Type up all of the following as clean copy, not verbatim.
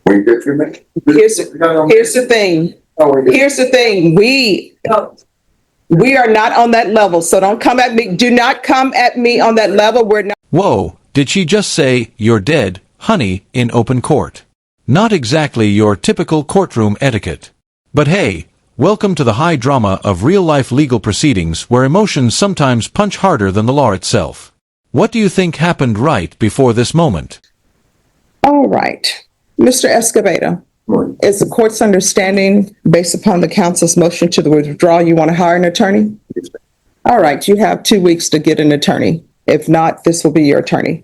Here's the thing. Here's the thing. We are not on that level, so don't come at me. Do not come at me on that level. We're not. Whoa, did she just say, "You're dead, honey," in open court? Not exactly your typical courtroom etiquette. But hey, welcome to the high drama of real-life legal proceedings where emotions sometimes punch harder than the law itself. What do you think happened right before this moment? All right. Mr. Escobedo, is the court's understanding, based upon the counsel's motion to the withdrawal, you want to hire an attorney? Yes, ma'am. All right. You have 2 weeks to get an attorney. If not, this will be your attorney.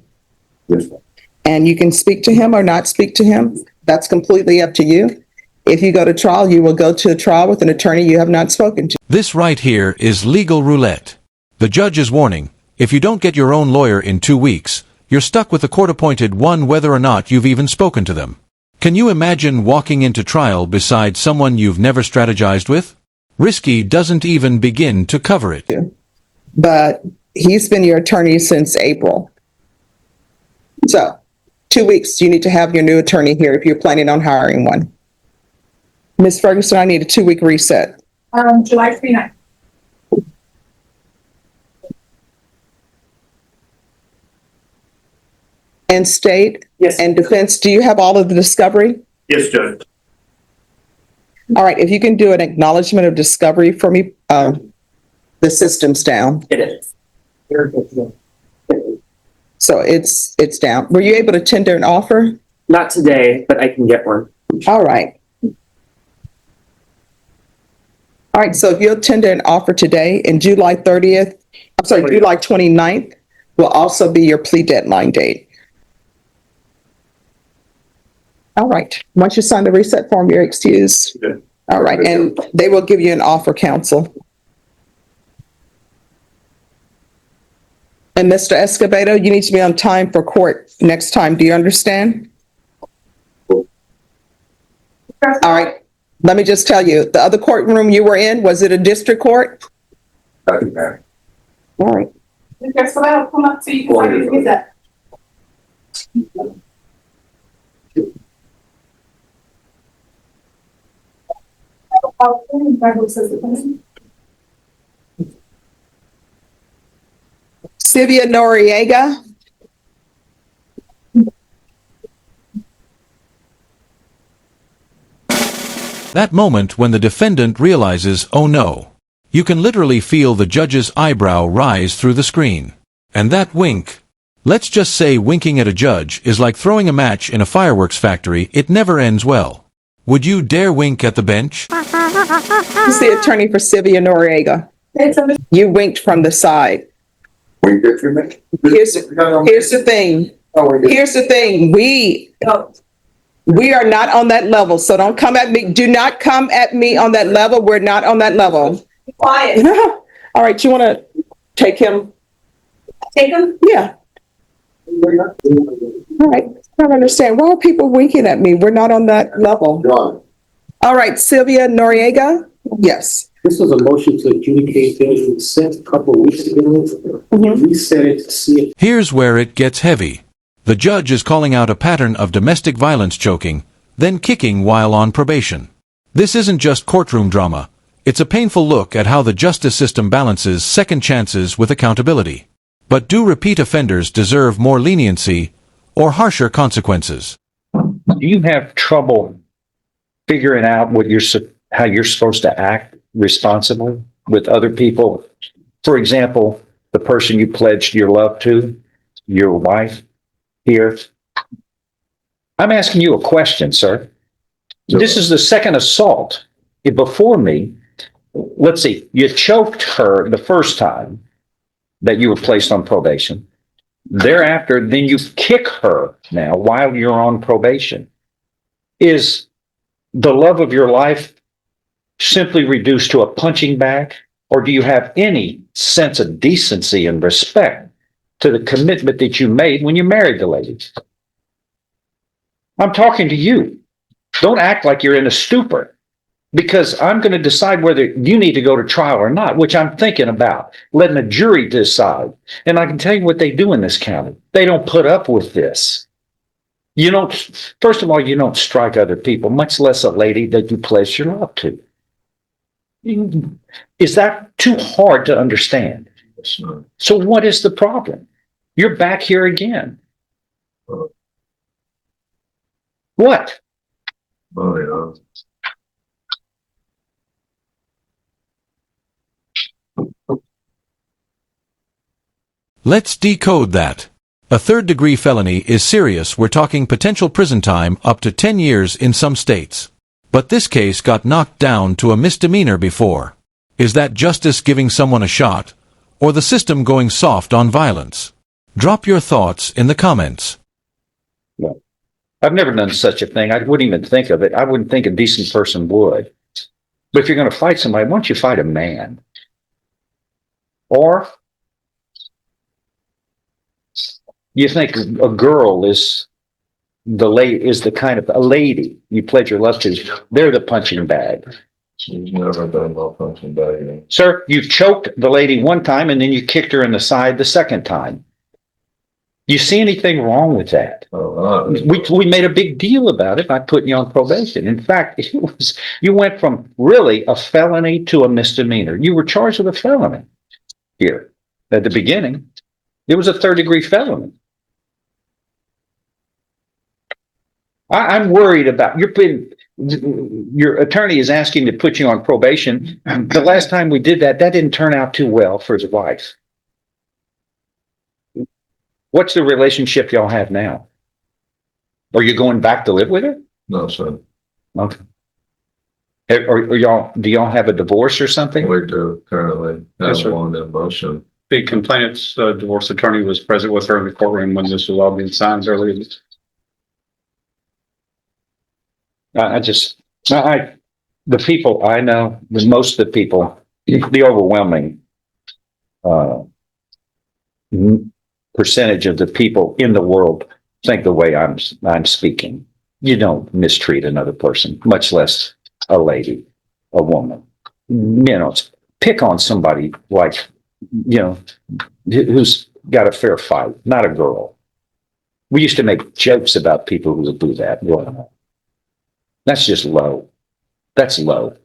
Yes, ma'am. And you can speak to him or not speak to him. That's completely up to you. If you go to trial, you will go to a trial with an attorney you have not spoken to. This right here is legal roulette. The judge is warning, if you don't get your own lawyer in 2 weeks, you're stuck with a court-appointed one whether or not you've even spoken to them. Can you imagine walking into trial beside someone you've never strategized with? Risky doesn't even begin to cover it. But he's been your attorney since April. So 2 weeks, you need to have your new attorney here if you're planning on hiring one. Ms. Ferguson, I need a 2-week reset. July 29th. And state Yes. and defense, do you have all of the discovery? Yes, Judge. All right, if you can do an acknowledgement of discovery for me, the system's down. It is. So it's down. Were you able to tender an offer? Not today, but I can get one. All right. All right, so if you'll tender an offer today, and July 29th will also be your plea deadline date. All right, once you sign the reset form, you're excused. Okay. All right, and they will give you an offer, counsel. And Mr. Escobedo, you need to be on time for court next time. Do you understand? All right. Let me just tell you, the other courtroom you were in, was it a district court? Doesn't matter. All right. So I'll come up to you. Sylvia Noriega. That moment when the defendant realizes, oh no. You can literally feel the judge's eyebrow rise through the screen. And that wink. Let's just say winking at a judge is like throwing a match in a fireworks factory. It never ends well. Would you dare wink at the bench? Who's the attorney for Sylvia Noriega? You winked from the side. Here's the thing. Here's the thing. We are not on that level, so don't come at me. Do not come at me on that level. We're not on that level. Be quiet. All right, you want to take him? Take them. Yeah. All right. I don't understand. Why are people winking at me? We're not on that level. All right, Sylvia Noriega? Yes. This was a motion to adjudicate that we sent a couple of weeks ago. We set it to see if. Here's where it gets heavy. The judge is calling out a pattern of domestic violence choking, then kicking while on probation. This isn't just courtroom drama. It's a painful look at how the justice system balances second chances with accountability. But do repeat offenders deserve more leniency or harsher consequences? Do you have trouble figuring out how you're supposed to act responsibly with other people? For example, the person you pledged your love to, your wife here. I'm asking you a question, sir. This is the second assault before me. Let's see, you choked her the first time that you were placed on probation. Thereafter, then you kick her now while you're on probation. Is the love of your life simply reduced to a punching bag? Or do you have any sense of decency and respect to the commitment that you made when you married the lady? I'm talking to you. Don't act like you're in a stupor, because I'm going to decide whether you need to go to trial or not, which I'm thinking about, letting a jury decide. And I can tell you what they do in this county. They don't put up with this. You don't, first of all, you don't strike other people, much less a lady that you pledge your love to. Is that too hard to understand? Yes, sir. So what is the problem? You're back here again. What? Oh, yeah. Let's decode that. A third-degree felony is serious. We're talking potential prison time up to 10 years in some states. But this case got knocked down to a misdemeanor before. Is that justice giving someone a shot, or the system going soft on violence? Drop your thoughts in the comments. I've never done such a thing. I wouldn't even think of it. I wouldn't think a decent person would. But if you're going to fight somebody, why don't you fight a man? Or you think a girl is the kind of a lady you pledge your love to. They're the punching bag. She's never done no punching bag. Sir, you choked the lady one time and then you kicked her in the side the second time. You see anything wrong with that? Oh, We made a big deal about it by putting you on probation. In fact, you went from really a felony to a misdemeanor. You were charged with a felony here at the beginning. It was a third-degree felony. I'm worried about your attorney is asking to put you on probation. The last time we did that didn't turn out too well for his wife. What's the relationship y'all have now? Are you going back to live with her? no, sir. Okay. Or do y'all have a divorce or something? We do currently Yes, have sir. one in motion. The complainant's divorce attorney was present with her in the courtroom when this was all being signed earlier. The people I know, most of the people, the overwhelming percentage of the people in the world think the way I'm speaking. You don't mistreat another person, much less a lady, a woman. You know, pick on somebody like, you know, who's got a fair fight, not a girl. We used to make jokes about people who would do that. Well, that's just low. That's low.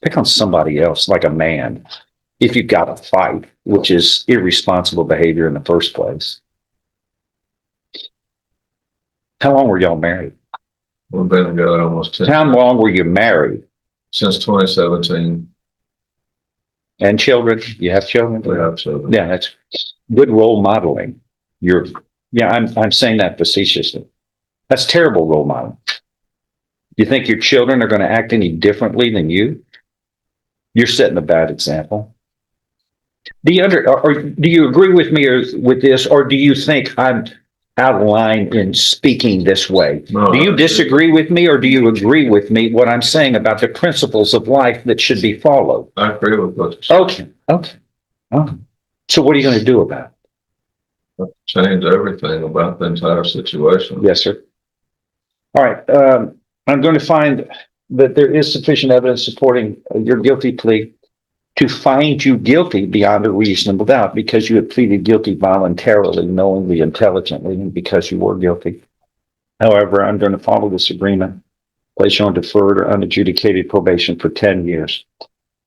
Pick on somebody else, like a man, if you've got a fight, which is irresponsible behavior in the first place. How long were y'all married? We've been together almost 10 How long were you married? since 2017. And children? You have children? We have children. Yeah, that's good role modeling. I'm saying that facetiously. That's terrible role modeling. You think your children are going to act any differently than you? You're setting a bad example. Do you agree with me with this, or do you think I'm out of line in speaking this way? No, Do you disagree with me, or do you agree with me what I'm saying about the principles of life that should be followed? I agree with what you said. Okay. So what are you going to do about it? Change everything about the entire situation. Yes, sir. All right. I'm going to find that there is sufficient evidence supporting your guilty plea to find you guilty beyond a reasonable doubt because you had pleaded guilty voluntarily, knowingly, intelligently, and because you were guilty. However, I'm going to follow this agreement, place you on deferred or unadjudicated probation for 10 years.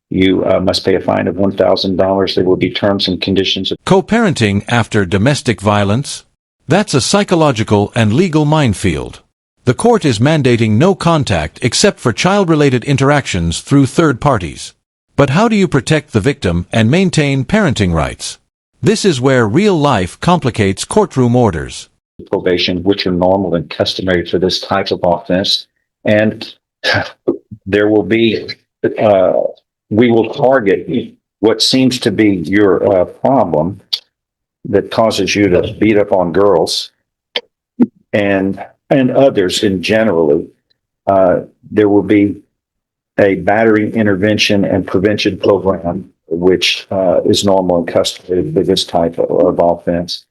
You must pay a fine of $1,000. There will be terms and conditions. Co-parenting after domestic violence? That's a psychological and legal minefield. The court is mandating no contact except for child-related interactions through third parties. But how do you protect the victim and maintain parenting rights? This is where real life complicates courtroom orders. Probation, which are normal and customary for this type of offense. And there will be, we will target what seems to be your problem that causes you to beat up on girls and others in generally. There will be a battery intervention and prevention program, which is normal and customary for this type of offense.